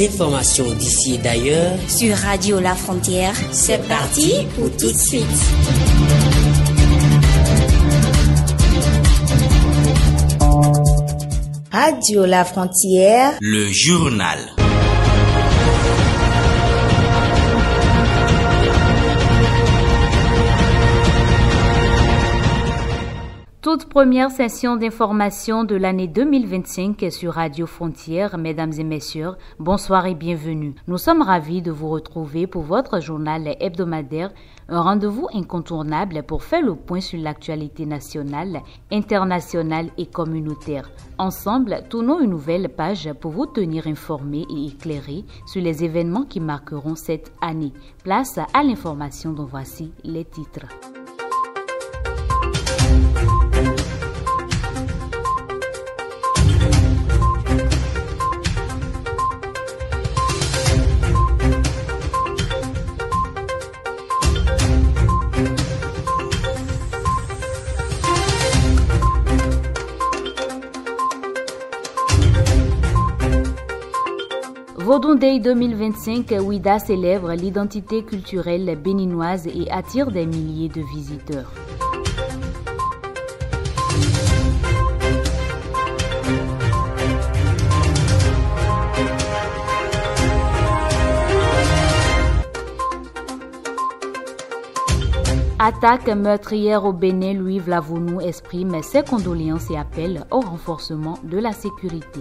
Les informations d'ici et d'ailleurs sur Radio La Frontière. C'est parti pour tout de suite. Radio La Frontière, le journal. Toute première session d'information de l'année 2025 sur Radio Frontière. Mesdames et messieurs, bonsoir et bienvenue. Nous sommes ravis de vous retrouver pour votre journal hebdomadaire, un rendez-vous incontournable pour faire le point sur l'actualité nationale, internationale et communautaire. Ensemble, tournons une nouvelle page pour vous tenir informés et éclairés sur les événements qui marqueront cette année. Place à l'information dont voici les titres. Vodou Day 2025, Ouida célèbre l'identité culturelle béninoise et attire des milliers de visiteurs. Attaque meurtrière au Bénin, Louis Vlavounou exprime ses condoléances et appelle au renforcement de la sécurité.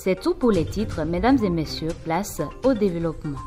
C'est tout pour les titres, mesdames et messieurs, place au développement.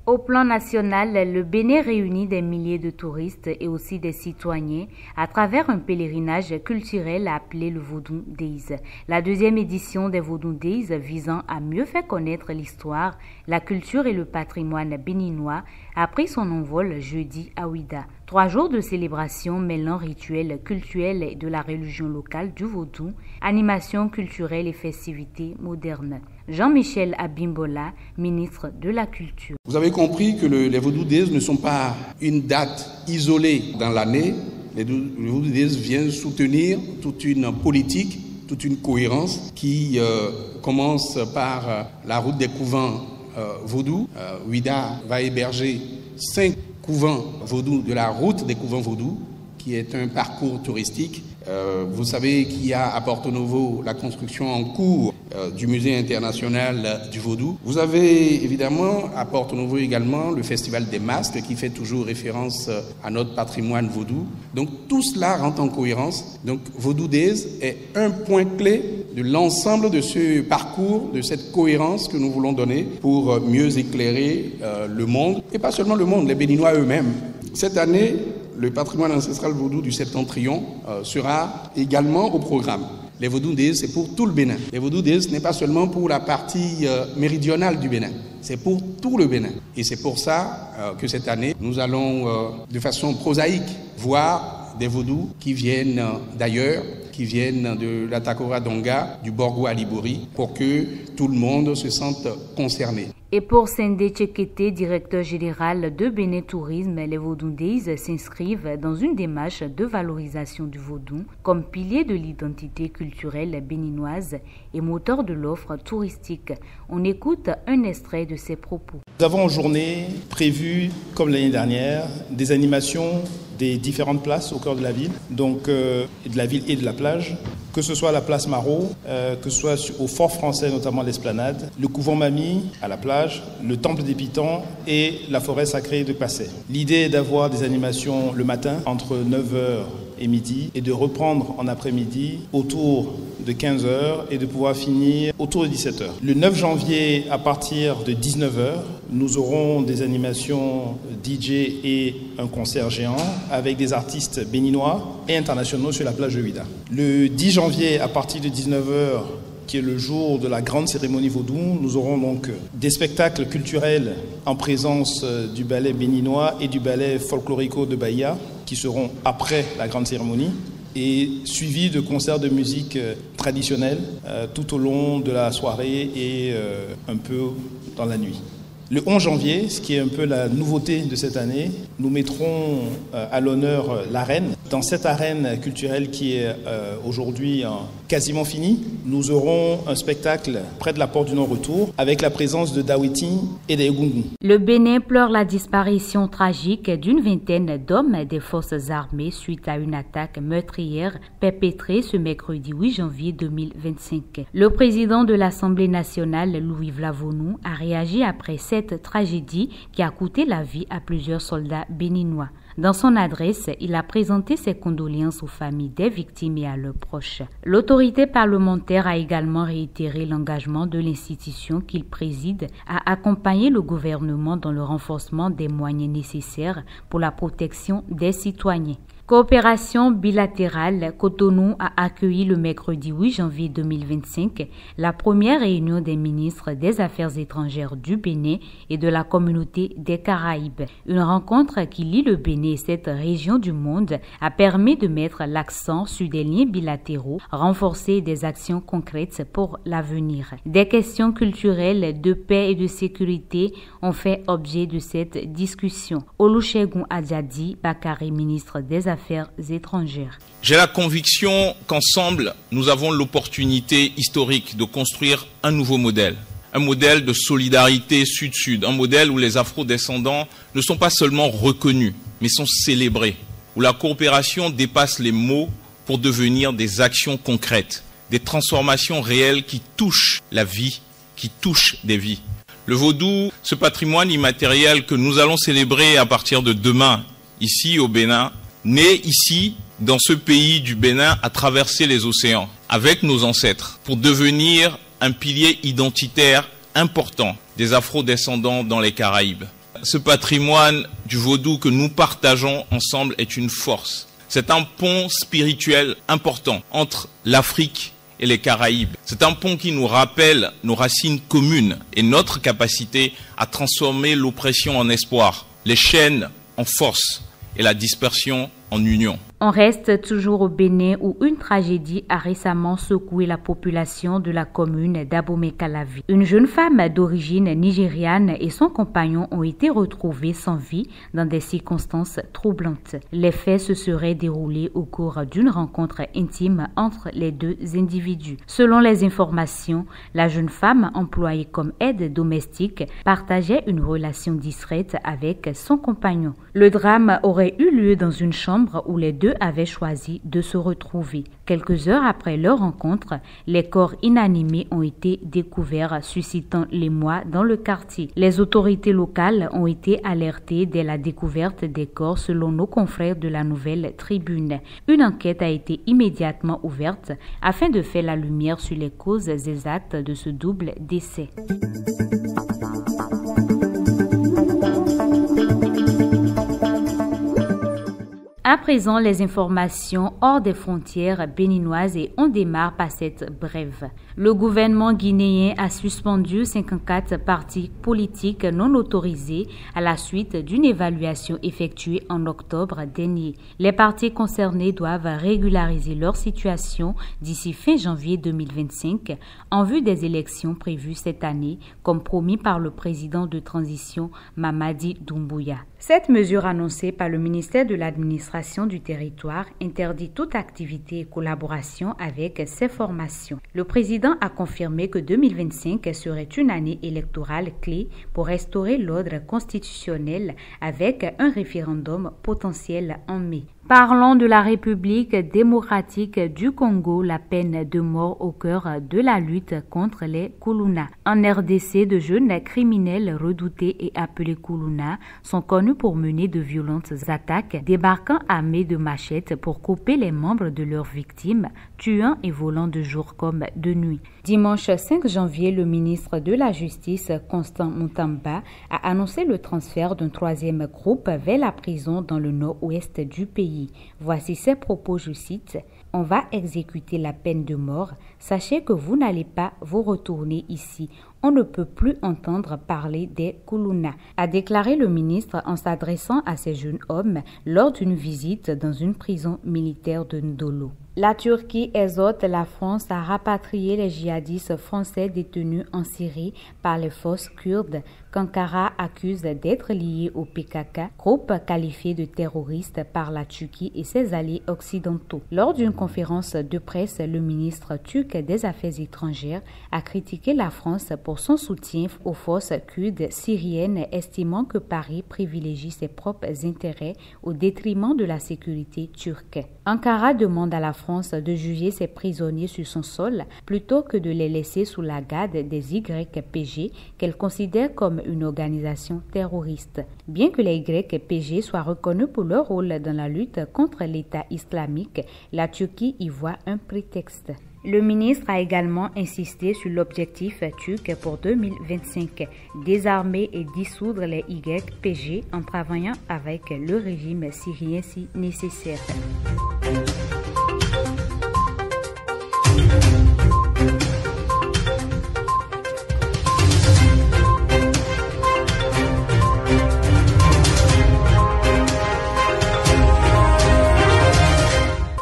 Au plan national, le Bénin réunit des milliers de touristes et aussi des citoyens à travers un pèlerinage culturel appelé le Vodou Days. La deuxième édition des Vodou Days visant à mieux faire connaître l'histoire, la culture et le patrimoine béninois a pris son envol jeudi à Ouida. 3 jours de célébration mêlant rituels cultuels et de la religion locale du Vodou, animations culturelles et festivités modernes. Jean-Michel Abimbola, ministre de la Culture. Vous avez compris que les Vodou Days ne sont pas une date isolée dans l'année. Les Vodou Days viennent soutenir toute une politique, toute une cohérence qui commence par la route des couvents Vodou. Ouida va héberger 5 couvents Vodou de la route des couvents Vodou, qui est un parcours touristique. Vous savez qu'il y a à Porto Novo la construction en cours du musée international du Vodou. Vous avez évidemment à Porto Novo également le festival des masques qui fait toujours référence à notre patrimoine Vodou. Donc tout cela rentre en cohérence. Donc Vodou Days est un point clé de l'ensemble de ce parcours, de cette cohérence que nous voulons donner pour mieux éclairer le monde, et pas seulement le monde, les Béninois eux-mêmes. Cette année, le patrimoine ancestral vaudou du Septentrion sera également au programme. Les Vodou Days, c'est pour tout le Bénin. Les Vodou Days, ce n'est pas seulement pour la partie méridionale du Bénin, c'est pour tout le Bénin. Et c'est pour ça que cette année, nous allons de façon prosaïque voir des Vodous qui viennent d'ailleurs, qui viennent de la Takora Donga, du Borgo Alibori, pour que tout le monde se sente concerné. Et pour Sendé Tchekete, directeur général de Bénin Tourisme, les Vodou Days s'inscrivent dans une démarche de valorisation du vaudou comme pilier de l'identité culturelle béninoise et moteur de l'offre touristique. On écoute un extrait de ses propos. Nous avons en journée prévu, comme l'année dernière, des animations des différentes places au cœur de la ville, donc de la ville et de la plage, que ce soit à la place Marot, que ce soit au Fort Français, notamment l'Esplanade, le couvent Mamie à la plage, le temple des Pitons et la forêt sacrée de Passé. L'idée est d'avoir des animations le matin entre 9h et midi et de reprendre en après-midi autour de 15h et de pouvoir finir autour de 17h. Le 9 janvier, à partir de 19h, nous aurons des animations DJ et un concert géant avec des artistes béninois et internationaux sur la plage de Ouida. Le 10 janvier, à partir de 19h, qui est le jour de la grande cérémonie vaudou, nous aurons donc des spectacles culturels en présence du ballet béninois et du ballet folklorico de Bahia, qui seront après la grande cérémonie. et suivi de concerts de musique traditionnelle tout au long de la soirée et un peu dans la nuit. Le 11 janvier, ce qui est un peu la nouveauté de cette année, nous mettrons à l'honneur l'arène. Dans cette arène culturelle qui est aujourd'hui quasiment finie, nous aurons un spectacle près de la porte du non-retour avec la présence de Dawiti et des Egungun. Le Bénin pleure la disparition tragique d'une vingtaine d'hommes des forces armées suite à une attaque meurtrière perpétrée ce mercredi 8 janvier 2025. Le président de l'Assemblée nationale, Louis Vlavonou, a réagi après cette tragédie qui a coûté la vie à plusieurs soldats béninois. Dans son adresse, il a présenté ses condoléances aux familles des victimes et à leurs proches. L'autorité parlementaire a également réitéré l'engagement de l'institution qu'il préside à accompagner le gouvernement dans le renforcement des moyens nécessaires pour la protection des citoyens. Coopération bilatérale, Cotonou a accueilli le mercredi 8 janvier 2025 la première réunion des ministres des Affaires étrangères du Bénin et de la communauté des Caraïbes. Une rencontre qui lie le Bénin et cette région du monde a permis de mettre l'accent sur des liens bilatéraux, renforcer des actions concrètes pour l'avenir. Des questions culturelles, de paix et de sécurité ont fait objet de cette discussion. Olusegun Adjadi Bakari, ministre des Affaires étrangères. J'ai la conviction qu'ensemble, nous avons l'opportunité historique de construire un nouveau modèle. Un modèle de solidarité sud-sud, un modèle où les afro-descendants ne sont pas seulement reconnus, mais sont célébrés, où la coopération dépasse les mots pour devenir des actions concrètes, des transformations réelles qui touchent la vie, qui touchent des vies. Le vaudou, ce patrimoine immatériel que nous allons célébrer à partir de demain, ici au Bénin, né ici, dans ce pays du Bénin, a traversé les océans avec nos ancêtres pour devenir un pilier identitaire important des afro-descendants dans les Caraïbes. Ce patrimoine du vaudou que nous partageons ensemble est une force. C'est un pont spirituel important entre l'Afrique et les Caraïbes. C'est un pont qui nous rappelle nos racines communes et notre capacité à transformer l'oppression en espoir, les chaînes en force et la dispersion en union. On reste toujours au Bénin où une tragédie a récemment secoué la population de la commune d'Abomey-Calavi. Une jeune femme d'origine nigériane et son compagnon ont été retrouvés sans vie dans des circonstances troublantes. Les faits se seraient déroulés au cours d'une rencontre intime entre les deux individus. Selon les informations, la jeune femme employée comme aide domestique partageait une relation discrète avec son compagnon. Le drame aurait eu lieu dans une chambre où les deux avaient choisi de se retrouver. Quelques heures après leur rencontre, les corps inanimés ont été découverts, suscitant l'émoi dans le quartier. Les autorités locales ont été alertées dès la découverte des corps selon nos confrères de la Nouvelle Tribune. Une enquête a été immédiatement ouverte afin de faire la lumière sur les causes exactes de ce double décès. À présent, les informations hors des frontières béninoises et on démarre par cette brève. Le gouvernement guinéen a suspendu 54 partis politiques non autorisés à la suite d'une évaluation effectuée en octobre dernier. Les partis concernés doivent régulariser leur situation d'ici fin janvier 2025 en vue des élections prévues cette année, comme promis par le président de transition Mamadi Doumbouya. Cette mesure annoncée par le ministère de l'Administration du territoire interdit toute activité et collaboration avec ces formations. Le président a confirmé que 2025 serait une année électorale clé pour restaurer l'ordre constitutionnel avec un référendum potentiel en mai. Parlons de la République démocratique du Congo, la peine de mort au cœur de la lutte contre les Kuluna. En RDC, de jeunes criminels redoutés et appelés Kuluna sont connus pour mener de violentes attaques, débarquant armés de machettes pour couper les membres de leurs victimes, tuant et volant de jour comme de nuit. Dimanche 5 janvier, le ministre de la Justice, Constant Moutamba, a annoncé le transfert d'un troisième groupe vers la prison dans le nord-ouest du pays. pays. Voici ses propos, je cite. « On va exécuter la peine de mort. Sachez que vous n'allez pas vous retourner ici. On ne peut plus entendre parler des Kuluna », a déclaré le ministre en s'adressant à ces jeunes hommes lors d'une visite dans une prison militaire de Ndolo. La Turquie exhorte la France à rapatrier les djihadistes français détenus en Syrie par les forces kurdes qu'Ankara accuse d'être liés au PKK, groupe qualifié de terroriste par la Turquie et ses alliés occidentaux. Lors d'une conférence de presse, le ministre turc des Affaires étrangères a critiqué la France pour son soutien aux forces kurdes syriennes, estimant que Paris privilégie ses propres intérêts au détriment de la sécurité turque. Ankara demande à la France de juger ses prisonniers sur son sol plutôt que de les laisser sous la garde des YPG qu'elle considère comme une organisation terroriste. Bien que les YPG soient reconnus pour leur rôle dans la lutte contre l'État islamique, la Turquie y voit un prétexte. Le ministre a également insisté sur l'objectif turc pour 2025, désarmer et dissoudre les YPG en travaillant avec le régime syrien si nécessaire.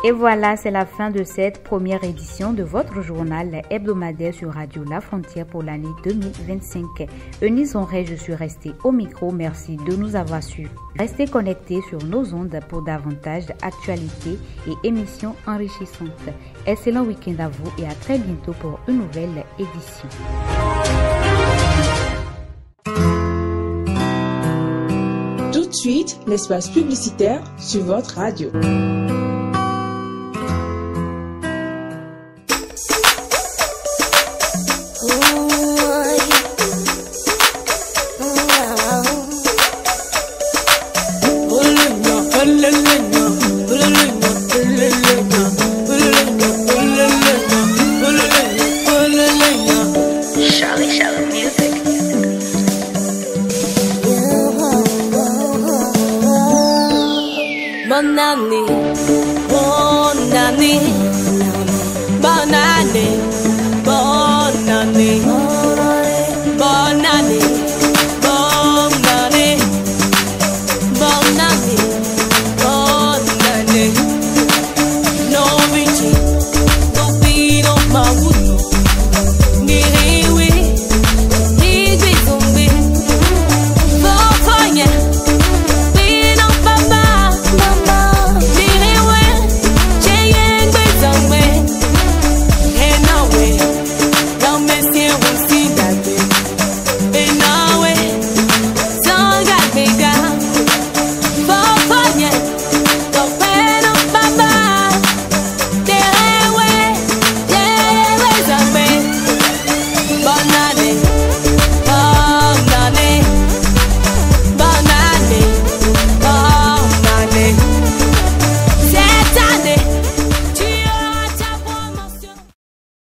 Et voilà, c'est la fin de cette première édition de votre journal hebdomadaire sur Radio La Frontière pour l'année 2025. Eunice Onray, je suis restée au micro. Merci de nous avoir suivis. Restez connectés sur nos ondes pour davantage d'actualités et émissions enrichissantes. Excellent week-end à vous et à très bientôt pour une nouvelle édition. Tout de suite, l'espace publicitaire sur votre radio. Mon année,